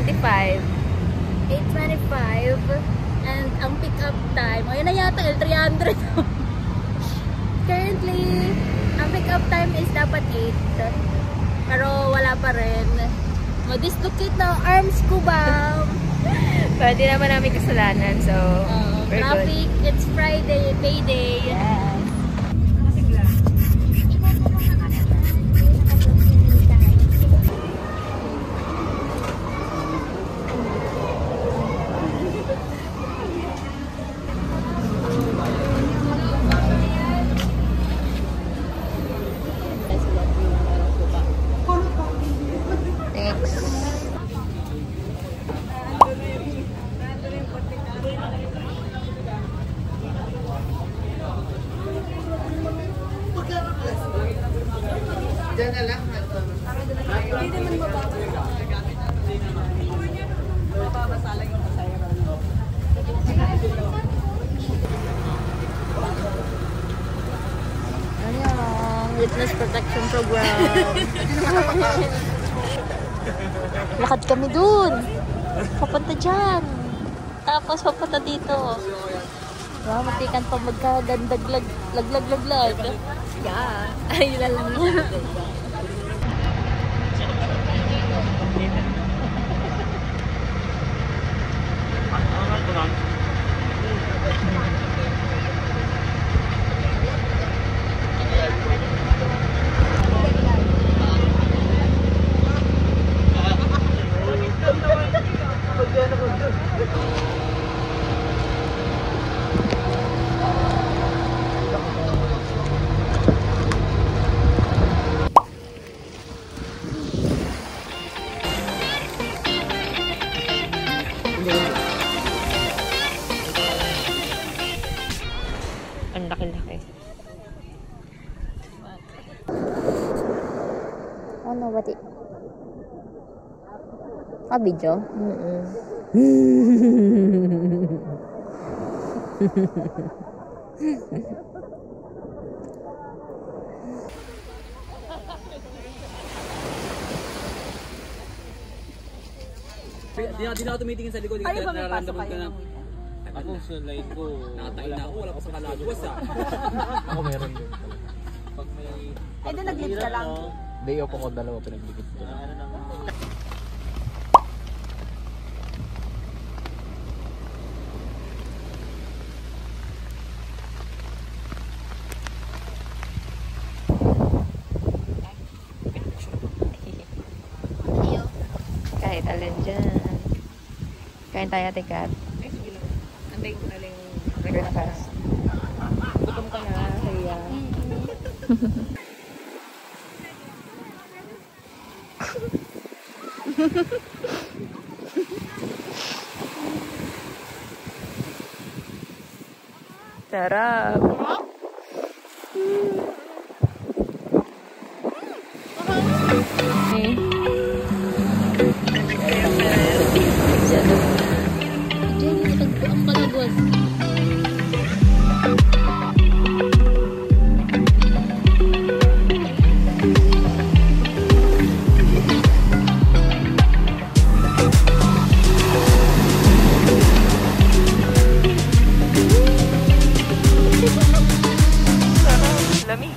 8:25. 8:25. And ang pick-up time, ayun na yata, L300. Currently, ang pick-up time is dapat 8. Pero wala pa rin. Ma-dislocate na arms ko ba? Pero di naman namin kasalanan. So, traffic, good. it's Friday, payday. Yes. Diyan na lang. Hindi naman mababasa lang yung masaya. Ayan, witness protection program. Lakad kami dun. Papunta dyan. Tapos papunta dito. Wow, matikan pa magkagandag laglag. Yeah. Ayun lang lang. Ang laki-laki. Ano ba di? Video? Di na ako tumitingin sa likod. Ay, ba may pasok kayo? Ako sa live ko. Nakatayo na ako. Wala pa sa kalagwas Ako meron din. Pag may... Eh, doon nag-live ka lang. Day off ako dalawa pinaglikit ko. Kahit alin dyan. Kain tayo, Tikat. Ay, sige lang. Antayin ko na lang yung Breakfast. gutom ka na, Rhea. Sarap. Ang kalagwas. Lamig.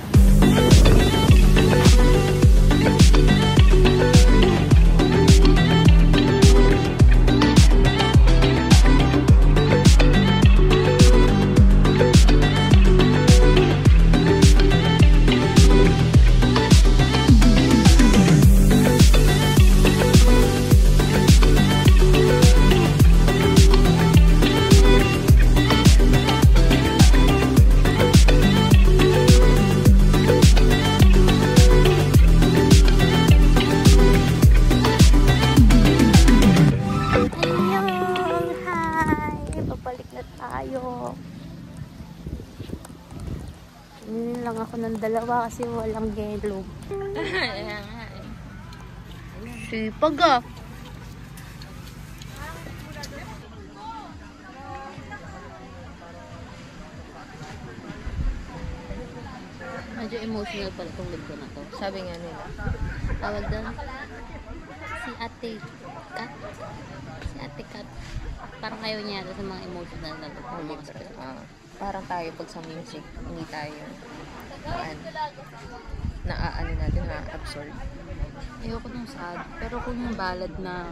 Lang ako ng dalawa kasi walang yellow. Sipag ah. Medyo emotional pala itong libro na to. Sabi nga nila. Tawag doon. si Ate Kat. Si Ate Kat. Parang ayaw niya yata sa mga emotional na Parang tayo pag sa music, hindi tayo naaano natin, na-absorb. Ayoko nung sad. Pero kung yung ballad na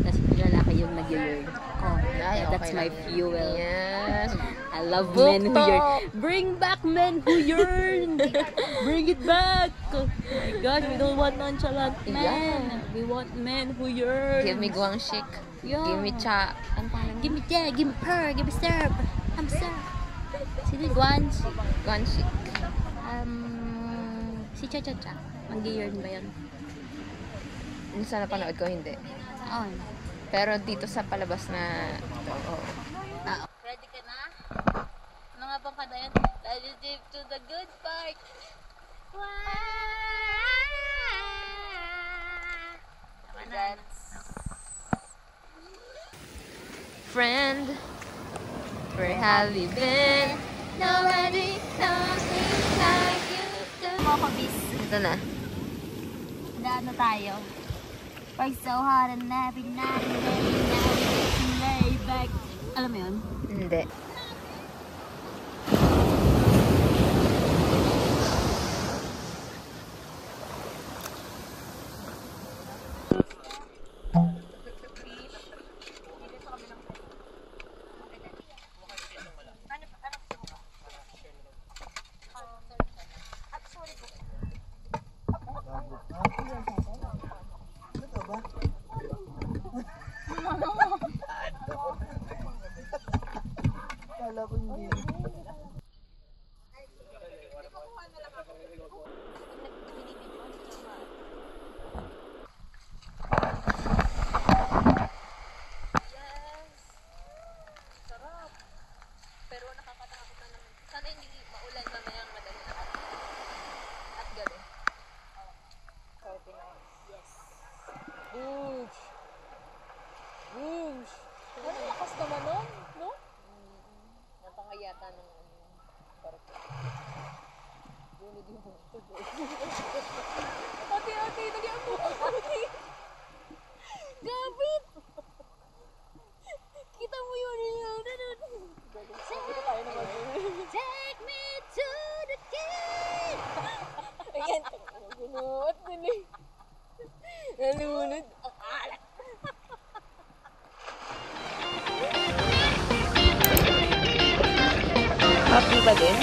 tas lalaki yung nag-yearn. Oh, that's my fuel. Yes. I love Book men who talk. yearn. Bring back men who yearn. Bring it back. Oh my God, we don't want nonchalant men. Yeah. We want men who yearn. Give me guang shik. Yeah. Give me cha. Ano pangalan? Give me that, give me her, give me serve. I'm serve. Sino Guan? Guang shik. Si Cha Cha Cha. Mag-yearn ba yun? Yung sa napanood ko, hindi. Oo. Pero dito sa palabas na ito, oo. Ready ka na? Ano nga bang kada yan? Let's dip to the good part. Dance. Friend, where have you been? Nobody knows me like you do. Mga kabis. Ito na. Ano tayo? Work so hard and every night and every night lay back. Alam mo yun? Hindi. Gabit! Kita mo yun yung Take me to the gate! Ayan, binuot din eh. Nalunod. Ang alat. Happy ba din?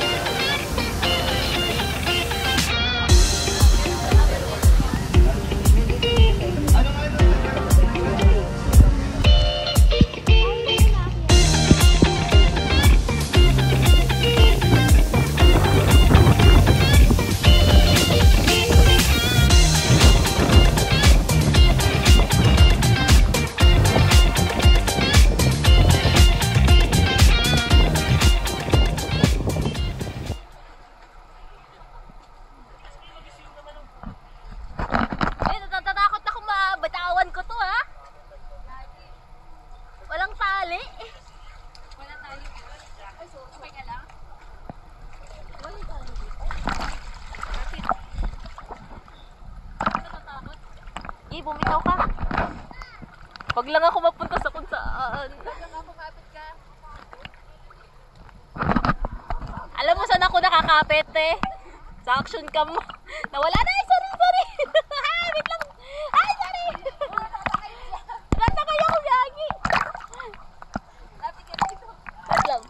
Bumitaw ka. Wag lang ako mapunta sa kung saan. Alam mo saan ako nakakapit eh? Sa action cam. Nawala na. Ay, sorry. Wait lang. Ay, sorry. Natakay ako, Yagi. Wait lang.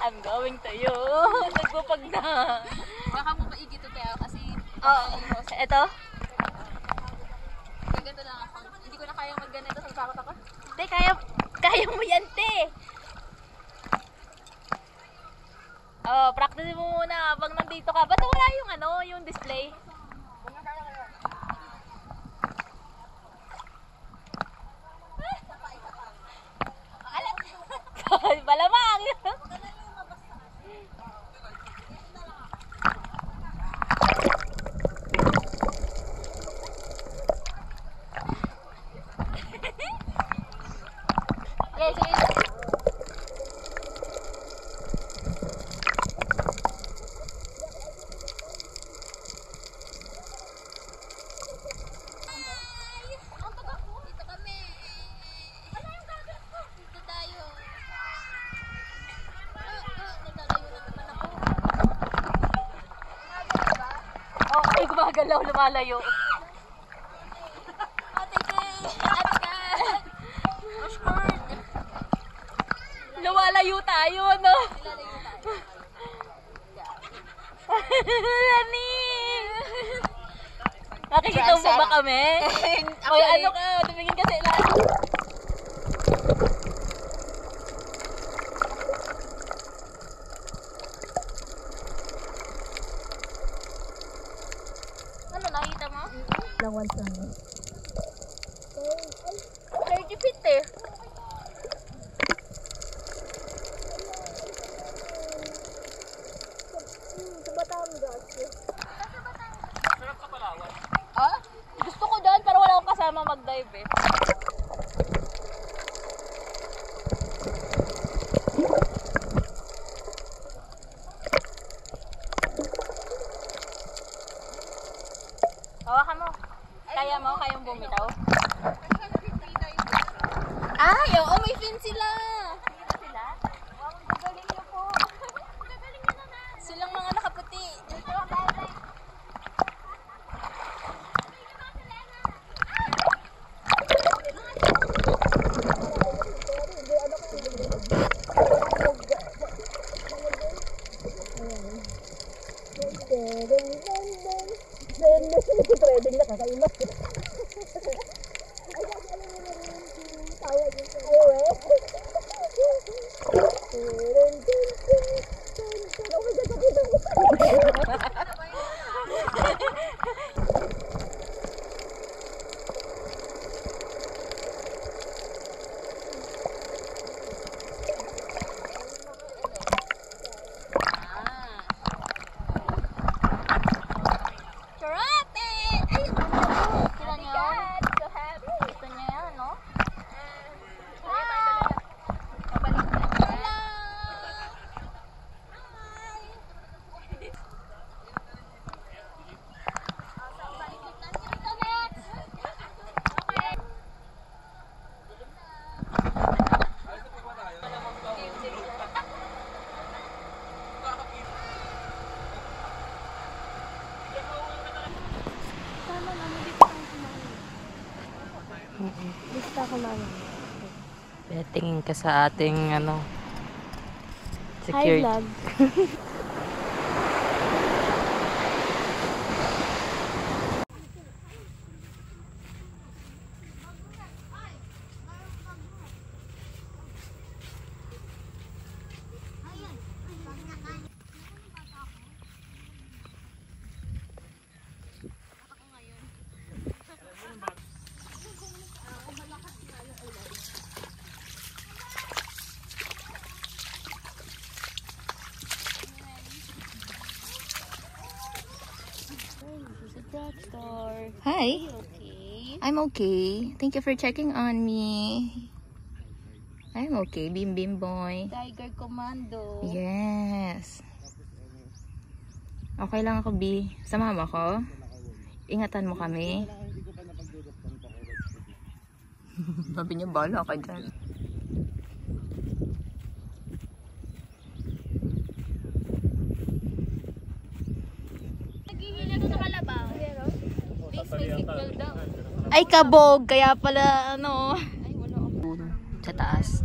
I'm going to you. Nagpupag na. Baka mo paigit ito kaya kasi Eto? ganito lang ako. Hindi ko na kayang magganito sa takot ako. Te, kaya mo yan, te. Oh, practice mo muna habang nandito ka. Ba't wala yung display? Malamang. Okay, sige. gumagalaw, lumalayo. Ate Kay! Ate Kay! Ashford! Lumalayo tayo, no? Lani! Nakikita mo ba kami? Oy, ano ka? Tumingin kasi lahat. Ano, nakita mo? Lawan sa ano. 30 feet eh. Ah? Gusto ko doon, pero wala akong kasama mag-dive eh. Hawakan mo. Kaya mo? Kayang bumitaw? Ay, oo, may fin sila. Sila? Wow, gagaling niyo po. Gagaling niyo na. Silang mga nakaputi. Gusto ako mama. Tingin ka sa ating ano Hi security. vlog. Hi. I'm okay. Thank you for checking on me. I'm okay, Bim Bim boy. Tiger Commando. Yes. Okay lang ako, B. Sama mo ko. Ingatan mo kami. Sabi niya, bala ka dyan. Naghihila ko sa kalabaw. Base may signal daw. Ay, kabog. Kaya pala, ano. Sa taas.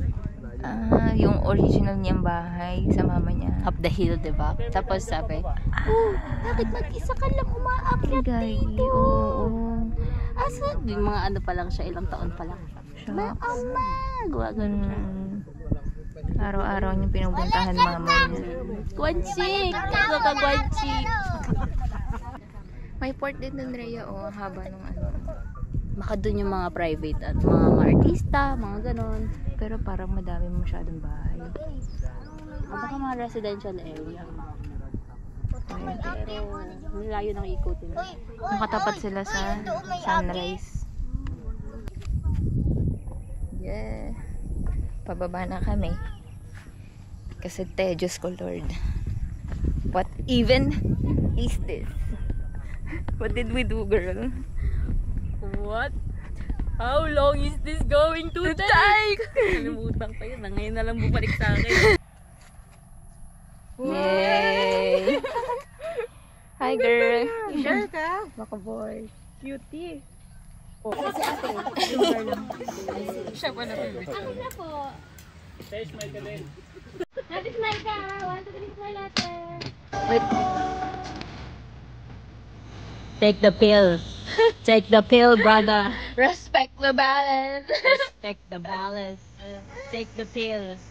Yung original niyang bahay sa mama niya. Up the hill, diba? Tapos sabi, bakit mag-isa ka lang umaakyat dito? Oo. Asa? Yung mga ano pa lang siya, ilang taon pa lang. Mama! Gwagan. Araw-araw niyang pinupuntahan mama niya. Guanchik! Guanchik! May port din dun, Rhea, oh. Haba nung ano. Baka dun yung mga private at mga artista, mga ganon. Pero parang madami masyadong bahay. Baka mga residential area. Pero layo ng ikutin. Nakatapat sila sa sunrise. Yeah. Pababa na kami. Kasi Diyos ko Lord. What even is this? What did we do, girl? What? How long is this going to take? Nalimutan ko yun. Ngayon na lang bumalik sa akin. Yay! Hi, girl. Sure ka? Baka boy. Cutie. Siya pa na Ako na po. Smile ka din. Happy smile ka. 1, 2, 3, smile natin. Wait. Take the pill. Take the pill, brother. Respect the balance. Take the balance. Take the pills.